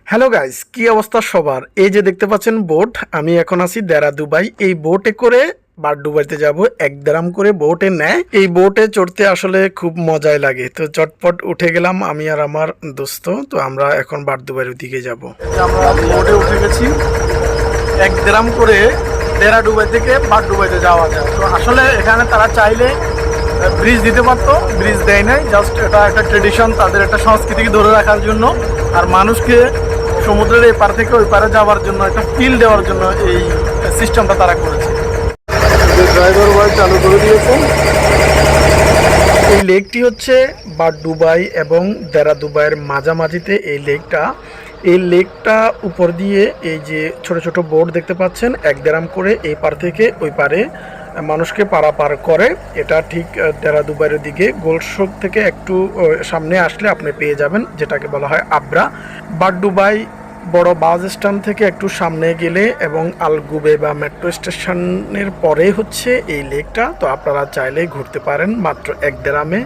Hello guys, কি অবস্থা সবার? এই যে দেখতে পাচ্ছেন বোট, আমি এখন আছি দেরা দুবাই। এই বোটে করে বাট দুবাইতে যাব। 1 দিরহাম করে বোটে নেয়। এই বোটে চড়তে আসলে খুব মজাই লাগে। তো চটপট উঠে গেলাম আমি আর আমার দোস্ত। তো আমরা এখন বাট দুবাইয়ের দিকে যাব। আমরা বোটে উঠে গেছি। 1 দিরহাম করে দেরা দুবাই থেকে বাট দুবাইতে যাওয়া যায়। তো আসলে এখানে তারা চাইলে ব্রিজ দিতে পারতো, ব্রিজ দেয় নাই। জাস্ট এটা একটা ট্রেডিশন, তাদের একটা সংস্কৃতিকে ধরে রাখার জন্য আর মানুষকে সমুদ্রের এই পার থেকে ওই পারে যাওয়ার জন্য একটা ফিল দেওয়ার জন্য এই সিস্টেমটা তারা করেছে। ড্রাইভার ভাই চালু করে দিয়েছে। এই লেকটি হচ্ছে বাট দুবাই এবং দেরা দুবাইয়ের মাঝামাঝিতে এই লেকটা। এই লেকটা উপর দিয়ে এই যে ছোট ছোট বোট দেখতে পাচ্ছেন, 1 দিরহাম করে এই পার থেকে ওই পারে মানুষকে পারাপার করে। এটা ঠিক দেরা দুবাইয়ের দিকে গোলশোক থেকে একটু সামনে আসলে আপনি পেয়ে যাবেন, যেটাকে বলা হয় আব্রা। বাট দুবাই বড় বাস স্ট্যান্ড থেকে একটু সামনে গেলে এবং আলগুবে বা মেট্রো স্টেশনের পরে হচ্ছে এই লেকটা। তো আপনারা চাইলে ঘুরতে পারেন মাত্র 1 দিরহামে।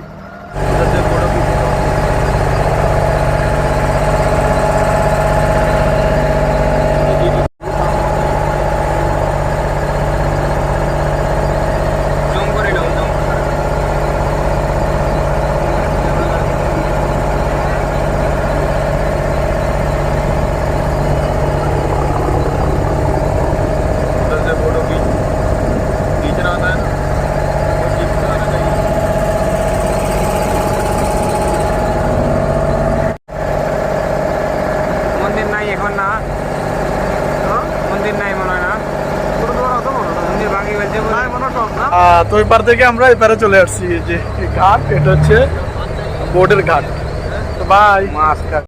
মন্দির নাই এখন না, মন্দির নাই মনে হয় না, মন্দির ভাঙি ফেলছে তো এবার থেকে আমরা এপারে চলে আসছি। যে ঘাট, এটা হচ্ছে বোর্ডের ঘাট। তো ভাই মাছ